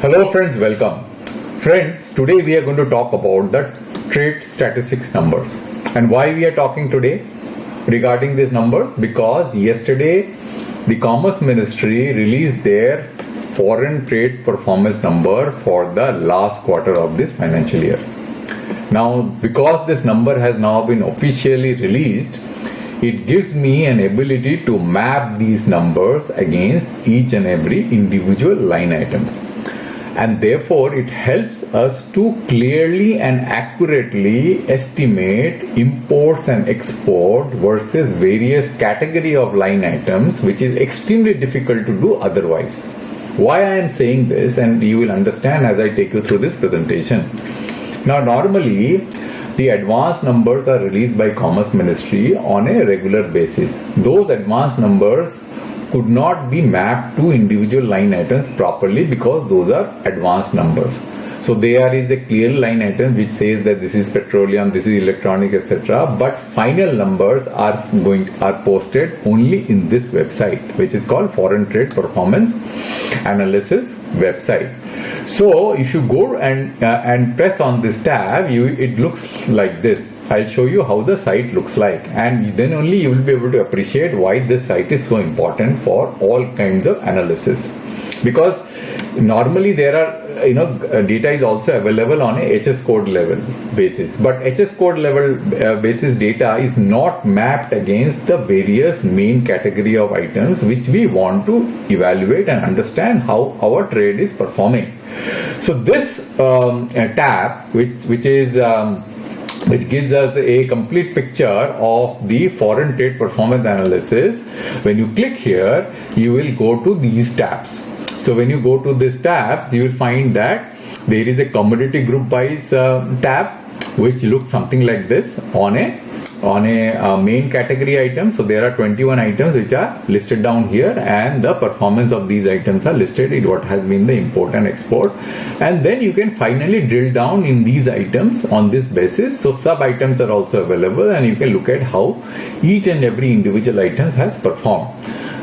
Hello friends, welcome. Friends, today we are going to talk about the trade statistics numbers. And why we are talking today regarding these numbers? Because yesterday the Commerce Ministry released their foreign trade performance number for the last quarter of this financial year. Now, because this number has now been officially released, it gives me an ability to map these numbers against each and every individual line items. And therefore it helps us to clearly and accurately estimate imports and export versus various category of line items, which is extremely difficult to do otherwise. Why I am saying this, and you will understand as I take you through this presentation. Now normally the advanced numbers are released by Commerce Ministry on a regular basis. Those advanced numbers could not be mapped to individual line items properly because those are advanced numbers. So there is a clear line item which says that this is petroleum, this is electronic, etc. But final numbers are posted only in this website, which is called Foreign Trade Performance Analysis website. So if you go and press on this tab, it looks like this. I'll show you how the site looks like, and then only you will be able to appreciate why this site is so important for all kinds of analysis. Because normally there are data is also available on a HS code level basis, but HS code level basis data is not mapped against the various main category of items which we want to evaluate and understand how our trade is performing. So this tab which gives us a complete picture of the foreign trade performance analysis. When you click here, you will go to these tabs. So when you go to these tabs, you will find that there is a commodity group wise tab which looks something like this on a main category item. So there are 21 items which are listed down here, and the performance of these items are listed in what has been the import and export. And then you can finally drill down in these items on this basis. So sub items are also available, and you can look at how each and every individual item has performed.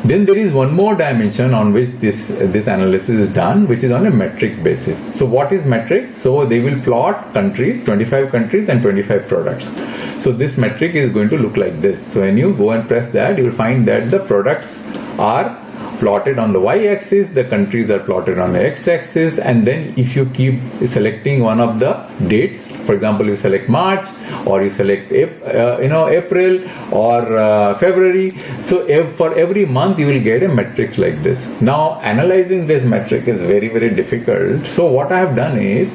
Then there is one more dimension on which this analysis is done, which is on a metric basis. So what is metrics? So they will plot countries, 25 countries and 25 products. So this metric is going to look like this. So when you go and press that, you will find that the products are plotted on the y-axis, the countries are plotted on the x-axis, and then if you keep selecting one of the dates, for example, you select March, or you select April or February. So for every month you will get a matrix like this. Now analyzing this metric is very, very difficult. So what I have done is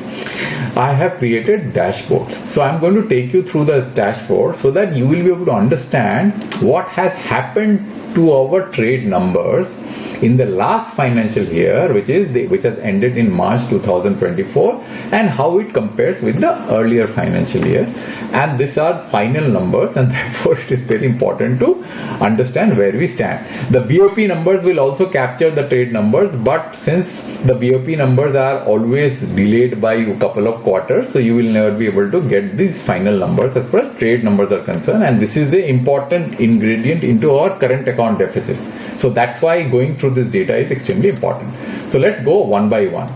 I have created dashboards. So I'm going to take you through this dashboard so that you will be able to understand what has happened to our trade numbers in the last financial year, which has ended in March 2024, and how it compares with the earlier financial year. And these are final numbers, and therefore it is very important to understand where we stand. The BOP numbers will also capture the trade numbers, but since the BOP numbers are always delayed by a couple of quarters, so you will never be able to get these final numbers as far as trade numbers are concerned, and this is an important ingredient into our current account deficit. So that's why going through this data is extremely important. So let's go one by one.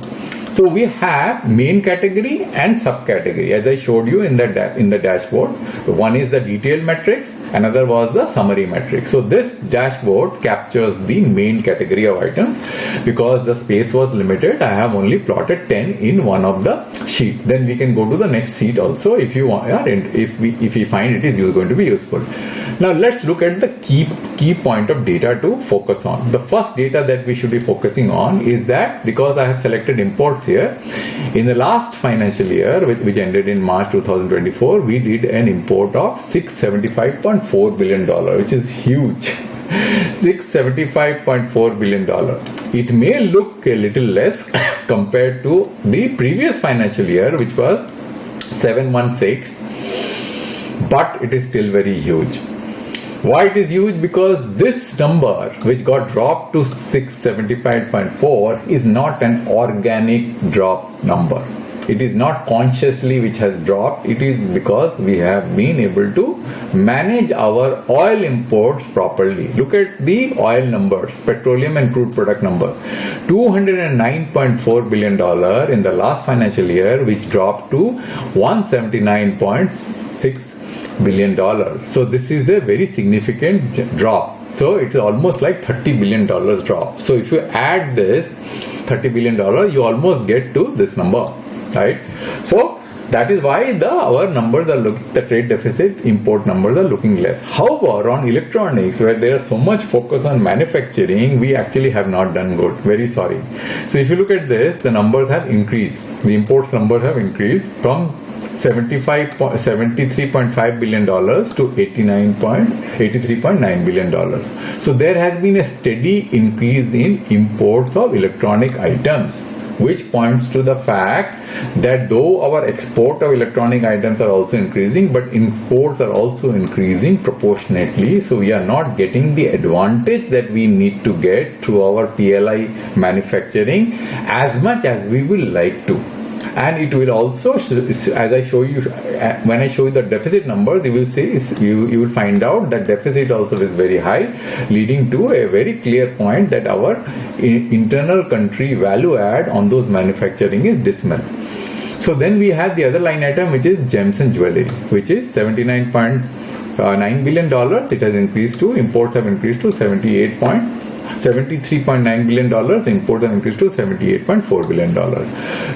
So we have main category and subcategory, as I showed you in the dashboard. One is the detailed metrics, another was the summary metrics. So this dashboard captures the main category of items. Because the space was limited, I have only plotted 10 in one of the sheet. Then we can go to the next sheet also if you want, if we find it is going to be useful. Now let's look at the key point of data to focus on. The first data that we should be focusing on is that, because I have selected imports here, in the last financial year, which ended in March 2024, we did an import of $675.4 billion, which is huge. $675.4 billion. It may look a little less compared to the previous financial year, which was 716, but it is still very huge. Why it is huge? Because this number, which got dropped to 675.4, is not an organic drop number. It is not consciously which has dropped. It is because we have been able to manage our oil imports properly. Look at the oil numbers, petroleum and crude product numbers. $209.4 billion in the last financial year, which dropped to $179.6 billion. So this is a very significant drop. So it's almost like $30 billion drop. So if you add this $30 billion, you almost get to this number, right? So that is why our numbers are looking, the trade deficit import numbers are looking less. However, on electronics, where there is so much focus on manufacturing, we actually have not done good. Very sorry. So if you look at this, the numbers have increased. The imports numbers have increased from $73.5 billion to $83.9 billion. So there has been a steady increase in imports of electronic items, which points to the fact that though our export of electronic items are also increasing, but imports are also increasing proportionately. So we are not getting the advantage that we need to get through our PLI manufacturing as much as we will like to. And it will also, as I show you, when I show you the deficit numbers, you will see, you will find out that deficit also is very high, leading to a very clear point that our internal country value add on those manufacturing is dismal. So then we have the other line item, which is gems and jewelry, which is $79.9 billion. It has increased to, imports have increased to $73.9 billion, imports have increased to $78.4 billion.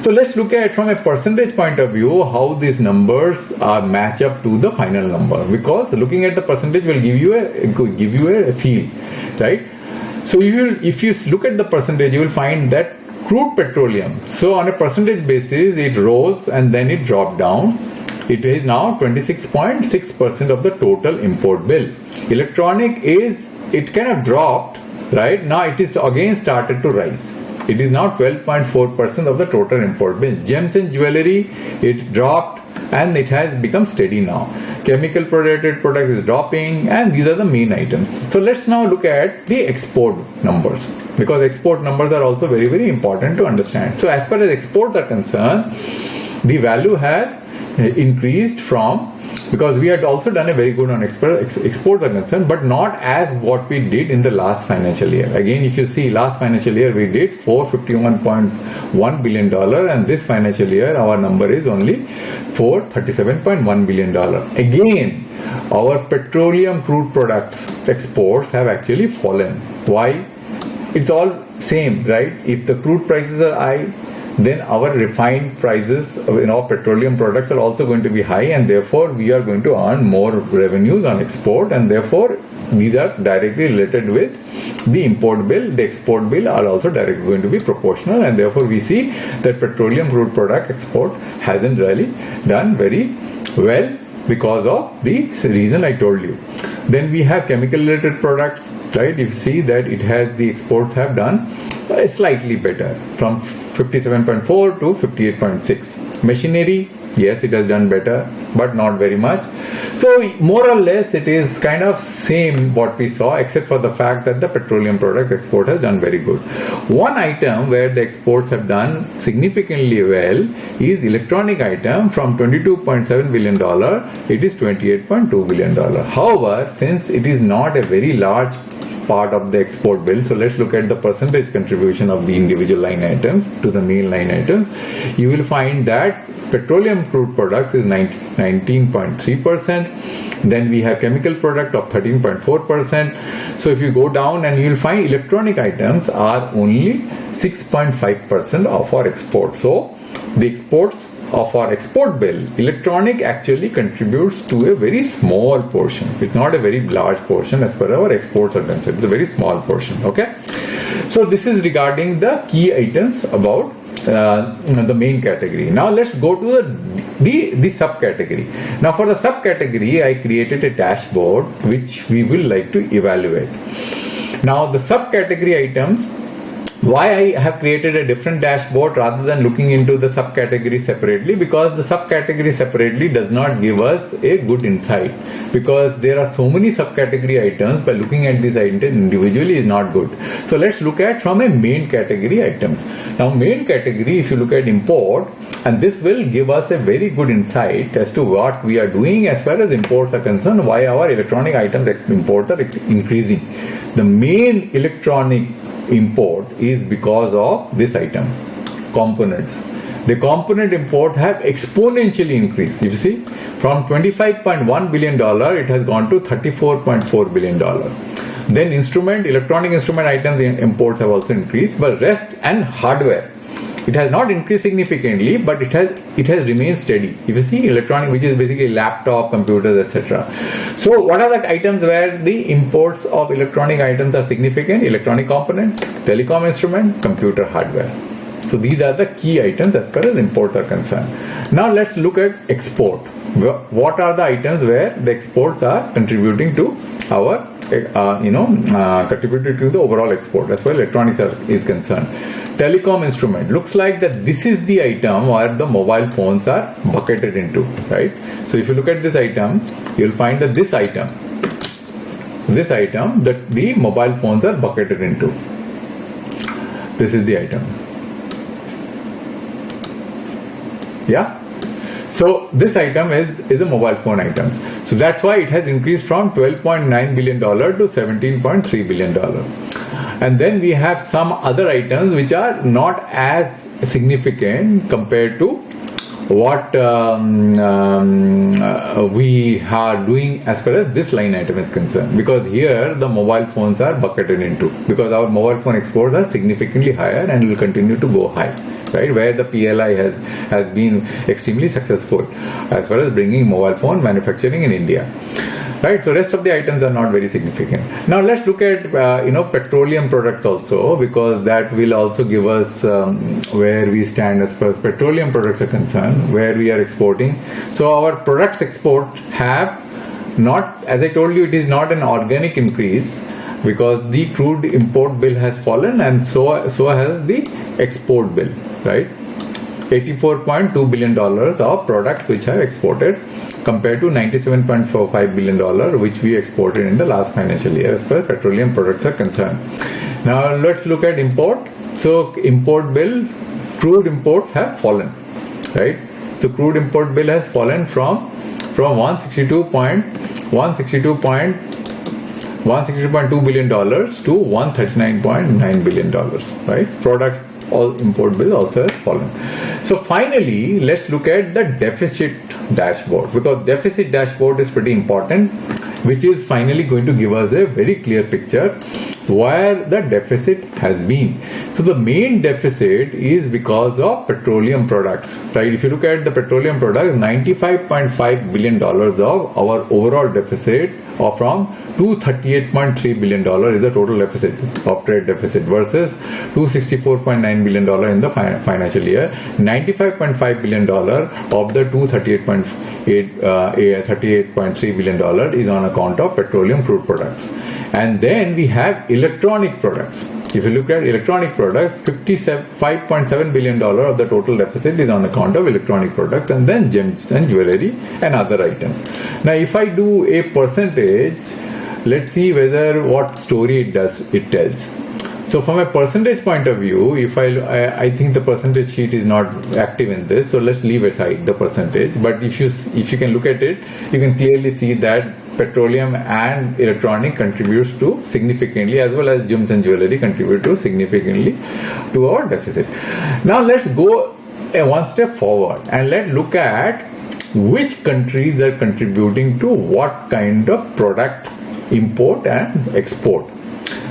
So let's look at from a percentage point of view how these numbers match up to the final number, because looking at the percentage will give you a feel, right? So if you look at the percentage, you will find that crude petroleum, so on a percentage basis, it rose and then it dropped down. It is now 26.6% of the total import bill. Electronic it kind of dropped. Right now, it is again started to rise. It is now 12.4% of the total import bill. Gems and jewelry, it dropped and it has become steady now. Chemical related products is dropping, and these are the main items. So let's now look at the export numbers, because export numbers are also very, very important to understand. So as far as exports are concerned, the value has increased from, because we had also done a very good on exports are concerned, but not as what we did in the last financial year. Again, if you see last financial year, we did $451.1 billion, and this financial year, our number is only $437.1 billion. Again, our petroleum crude products exports have actually fallen. Why? It's all same, right? If the crude prices are high, then our refined prices in our petroleum products are also going to be high, and therefore we are going to earn more revenues on export, and therefore these are directly related with the import bill. The export bill are also directly going to be proportional, and therefore we see that petroleum crude product export hasn't really done very well because of the reason I told you. Then we have chemical related products, right? You see that the exports have done slightly better, from 57.4 to 58.6. Machinery, yes, it has done better, but not very much. So more or less it is kind of same what we saw, except for the fact that the petroleum products export has done very good. One item where the exports have done significantly well is electronic item. From $22.7 billion, it is $28.2 billion. However, since it is not a very large part of the export bill, so let's look at the percentage contribution of the individual line items to the main line items. You will find that petroleum crude products is 19.3%. Then we have chemical product of 13.4%. So if you go down, and you will find electronic items are only 6.5% of our export. So the exports of our export bill, electronic actually contributes to a very small portion. It's not a very large portion as per our exports are concerned. It's a very small portion. Okay. So this is regarding the key items about the main category. Now let's go to the subcategory. Now for the subcategory, I created a dashboard which we will like to evaluate. Now the subcategory items Why I have created a different dashboard rather than looking into the subcategory separately, because the subcategory separately does not give us a good insight, because there are so many subcategory items. By looking at these items individually is not good. So let's look at from a main category items. Now main category, if you look at import, and this will give us a very good insight as to what we are doing as far as imports are concerned, why our electronic items imports are increasing. The main electronic import is because of this item, components. The component import have exponentially increased. You see, from $25.1 billion it has gone to $34.4 billion. Then electronic instrument items imports have also increased, but rest and hardware, it has not increased significantly, but it has remained steady. If you see electronic, which is basically laptop, computers, etc. So what are the items where the imports of electronic items are significant? Electronic components, telecom instrument, computer hardware. So these are the key items as far as imports are concerned. Now let's look at export. What are the items where the exports are contributing to our contributed to the overall export as far as electronics is concerned? Telecom instrument, looks like that this is the item where the mobile phones are bucketed into, right? So if you look at this item, you'll find that this item that the mobile phones are bucketed into. This is the item. Yeah. So this item is a mobile phone items. So that's why it has increased from $12.9 billion to $17.3 billion. And then we have some other items which are not as significant compared to what we are doing as far as this line item is concerned, because here the mobile phones are bucketed into, because our mobile phone exports are significantly higher and will continue to go high, right, where the PLI has been extremely successful as far as bringing mobile phone manufacturing in India. Right, so rest of the items are not very significant. Now let's look at petroleum products also, because that will also give us where we stand as far as petroleum products are concerned, where we are exporting. So our products export have not, as I told you, it is not an organic increase, because the crude import bill has fallen, and so has the export bill, right? $84.2 billion of products which have exported, compared to $97.45 billion which we exported in the last financial year as far as petroleum products are concerned. Now let's look at import. So import bill, crude imports have fallen, right? So crude import bill has fallen from $162.2 billion to $139.9 billion, right? Product all import bill also has fallen. So finally, let's look at the deficit dashboard, because deficit dashboard is pretty important, which is finally going to give us a very clear picture where the deficit has been. So the main deficit is because of petroleum products, right? If you look at the petroleum products, $95.5 billion of our overall deficit, or from $238.3 billion is the total deficit of trade deficit, versus $264.9 billion in the financial year. $95.5 billion of the $238.3 billion is on account of petroleum crude products. And then we have electronic products. If you look at electronic products, $55.7 billion of the total deficit is on account of electronic products, and then gems and jewelry and other items. Now, if I do a percentage, let's see what story it tells. So from a percentage point of view, if I think the percentage sheet is not active in this, so let's leave aside the percentage. But if you can look at it, you can clearly see that petroleum and electronic contributes to significantly, as well as gems and jewelry contribute to significantly to our deficit. Now let's go one step forward and let's look at which countries are contributing to what kind of product import and export.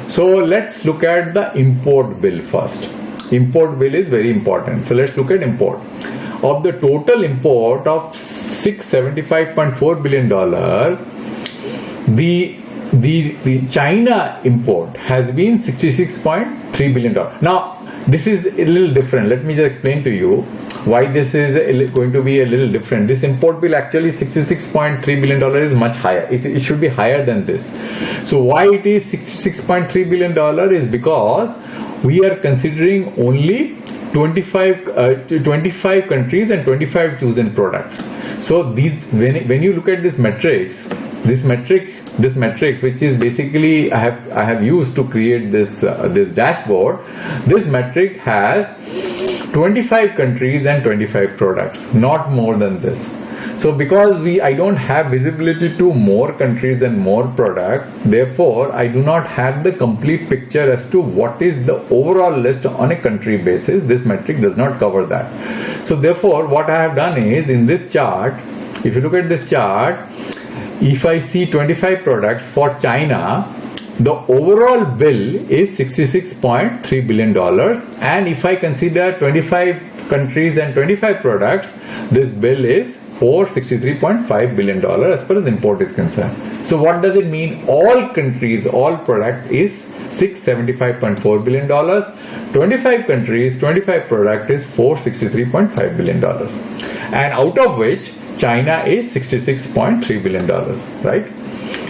So let's look at the import bill first. Import bill is very important. So let's look at import. Of the total import of $675.4 billion, the China import has been $66.3 billion. Now, this is a little different. Let me just explain to you why this is going to be a little different. This import bill, actually $66.3 billion is much higher. It should be higher than this. So why it is $66.3 billion is because we are considering only 25 countries and 25 chosen products. So these, when you look at this matrix, which is basically I have used to create this dashboard. This metric has 25 countries and 25 products, not more than this. So because I don't have visibility to more countries and more product, therefore I do not have the complete picture as to what is the overall list on a country basis. This metric does not cover that. So therefore what I have done is, in this chart, if you look at this chart, if I see 25 products for China, the overall bill is $66.3 billion, and if I consider 25 countries and 25 products, this bill is $463.5 billion as far as import is concerned. So what does it mean? All countries, all product is $675.4 billion. 25 countries, 25 product is $463.5 billion. And out of which China is $66.3 billion, right?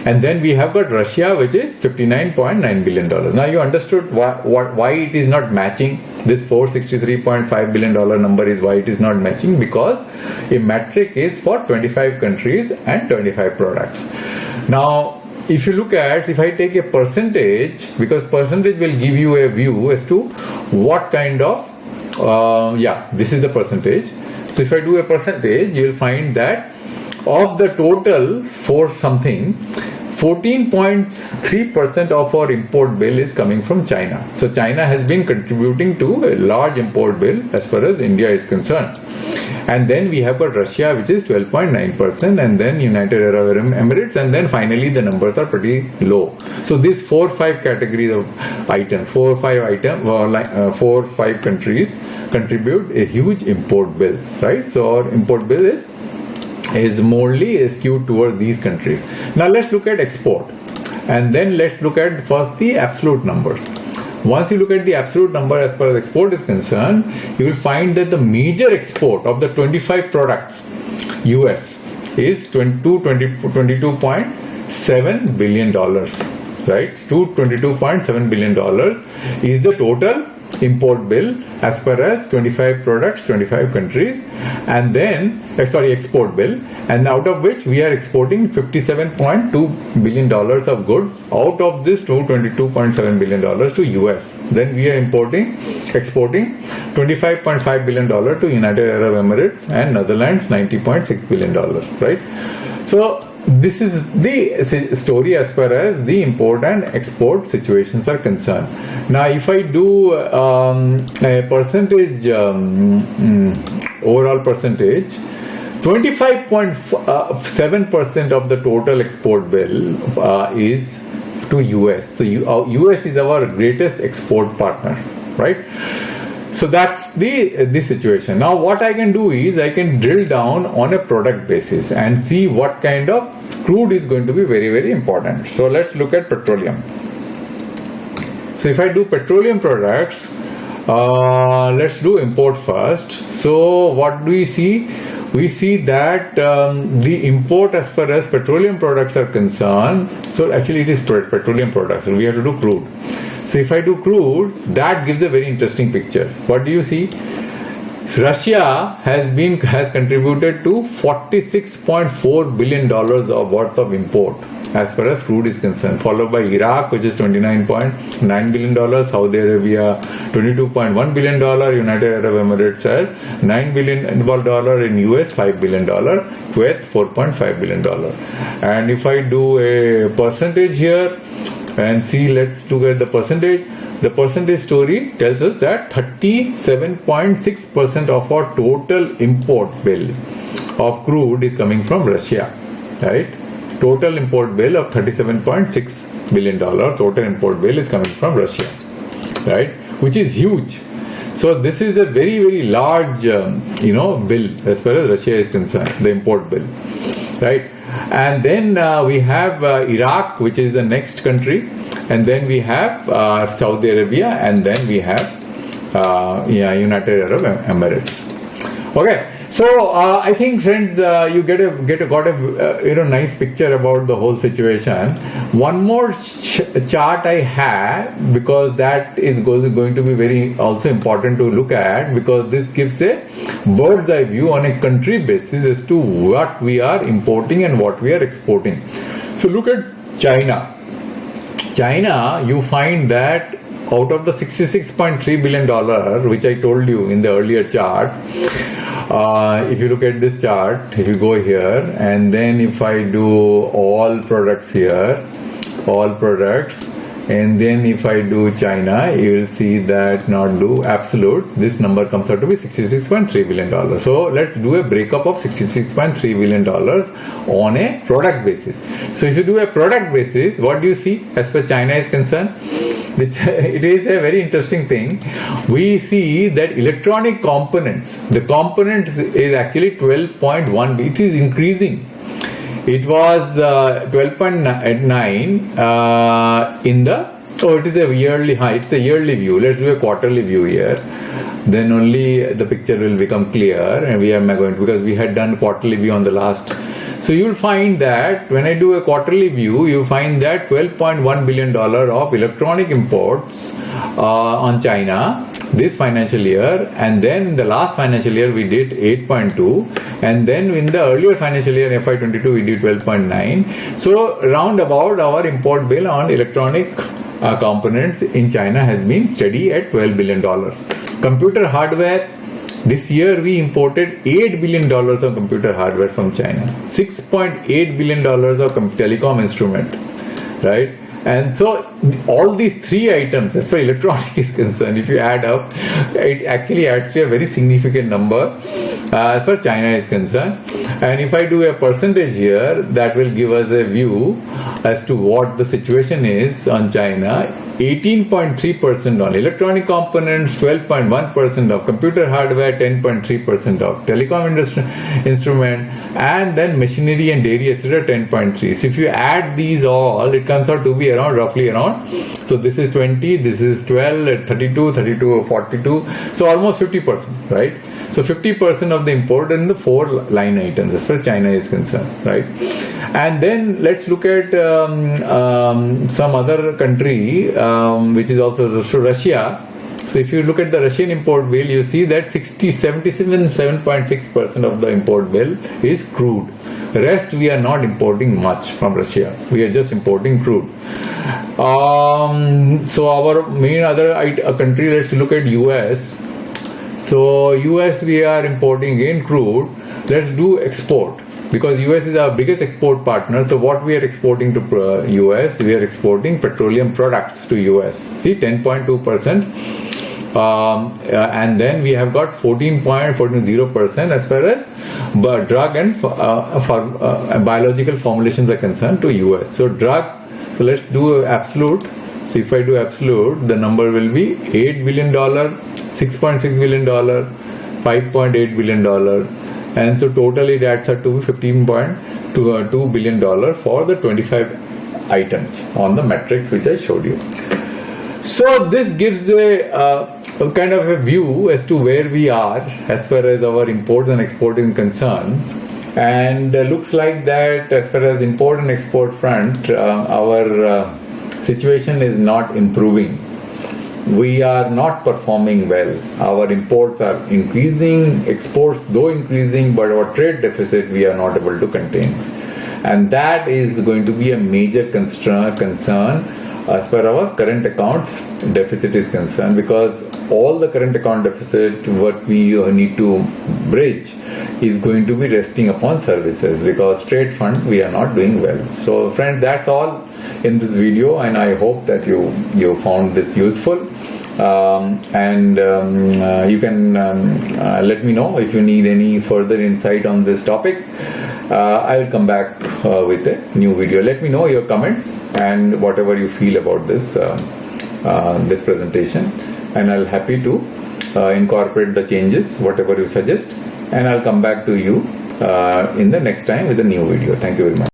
And then we have got Russia, which is $59.9 billion. Now you understood why it is not matching. This $463.5 billion number is why it is not matching, because a metric is for 25 countries and 25 products. Now, if you look at, if I take a percentage, because percentage will give you a view as to what kind of, this is the percentage. So if I do a percentage, you will find that of the total for something, 14.3% of our import bill is coming from China. So China has been contributing to a large import bill as far as India is concerned. And then we have got Russia, which is 12.9%, and then United Arab Emirates, and then finally the numbers are pretty low. So these 4-5 categories of items, 4-5 countries contribute a huge import bill, right? So our import bill is morely skewed toward these countries. Now let's look at export, and then let's look at first the absolute numbers. Once you look at the absolute number as far as export is concerned, you will find that the major export of the 25 products, US, is $22.7 billion, right? $22.7 billion is the total import bill as far as 25 products, 25 countries, and then export bill, and out of which we are exporting $57.2 billion of goods. Out of this $22.7 billion to US. Then we are exporting $25.5 billion to United Arab Emirates and Netherlands, $90.6 billion, right? So this is the story as far as the import and export situations are concerned. Now, if I do a percentage, overall percentage, 25.7% of the total export bill is to US. So US is our greatest export partner, right? So that's the situation. Now what I can do is I can drill down on a product basis and see what kind of crude is going to be very, very important. So let's look at petroleum. So if I do petroleum products, let's do import first. So what do we see? We see that the import as far as petroleum products are concerned, so actually it is petroleum products, so we have to do crude. So if I do crude, that gives a very interesting picture. What do you see? Russia has contributed to $46.4 billion of worth of import as far as crude is concerned, followed by Iraq, which is $29.9 billion, Saudi Arabia $22.1 billion, United Arab Emirates at $9 billion, in US $5 billion, Kuwait $4.5 billion. And if I do a percentage here and see, let's look at the percentage. The percentage story tells us that 37.6% of our total import bill of crude is coming from Russia, right? Total import bill of $37.6 billion, total import bill is coming from Russia, right? Which is huge. So this is a very, very large, bill as far as Russia is concerned, the import bill, right? And then we have Iraq, which is the next country, and then we have Saudi Arabia, and then we have United Arab Emirates. Okay, So I think, friends, you got a nice picture about the whole situation. One more chart I have, because that is going to be very also important to look at, because this gives a bird's eye view on a country basis as to what we are importing and what we are exporting. So look at China. China, you find that out of the $66.3 billion, which I told you in the earlier chart, if you look at this chart, if you go here, and then if I do all products here, all products, and then if I do China, you will see that not do absolute, this number comes out to be $66.3 billion. So let's do a breakup of $66.3 billion on a product basis. So if you do a product basis, what do you see as far as China is concerned? It is a very interesting thing. We see that electronic components, the components is actually 12.1, it is increasing. It was 12.9 in the, it is a yearly high, it's a yearly view. Let's do a quarterly view here. Then only the picture will become clear, and we are going to, because we had done quarterly view on the last. So you will find that when I do a quarterly view, you find that $12.1 billion of electronic imports on China this financial year, and then in the last financial year we did 8.2, and then in the earlier financial year FY22 we did 12.9. So round about our import bill on electronic components in China has been steady at $12 billion. Computer hardware, this year we imported $8 billion of computer hardware from China, $6.8 billion of telecom instrument, right? And so all these three items, as far as electronic is concerned, if you add up, it actually adds to a very significant number as far as China is concerned. And if I do a percentage here, that will give us a view as to what the situation is on China. 18.3% on electronic components, 12.1% of computer hardware, 10.3% of telecom instrument, and then machinery and dairy etc. 10.3. So if you add these all, it comes out to be roughly around. So this is 20, this is 12, 32, 42. So almost 50%, right? So 50% of the import in the four line items as far as China is concerned, right? And then let's look at some other country, which is also Russia. So if you look at the Russian import bill, you see that 77.6% of the import bill is crude. Rest we are not importing much from Russia. We are just importing crude. So our main other country, let's look at US. So US we are importing again crude. Let's do export, because US is our biggest export partner. So what we are exporting to US, we are exporting petroleum products to US. See, 10.2%. And then we have got 14.0% as far as drug and biological formulations are concerned to US. So drug, so let's do absolute. So if I do absolute, the number will be $8 billion, $6.6 billion, $5.8 billion. And so totally it adds up to $15.2 billion for the 25 items on the metrics which I showed you. So this gives a kind of a view as to where we are as far as our imports and export is concerned. And looks like that as far as import and export front, our situation is not improving. We are not performing well. Our imports are increasing, exports though increasing, but our trade deficit we are not able to contain. And that is going to be a major concern as far as our current accounts deficit is concerned, because all the current account deficit what we need to bridge is going to be resting upon services, because trade fund we are not doing well. So friends, that's all in this video, and I hope that you found this useful. You can let me know if you need any further insight on this topic. I will come back with a new video. Let me know your comments and whatever you feel about this this presentation, and I'll happy to incorporate the changes whatever you suggest, and I'll come back to you in the next time with a new video. Thank you very much.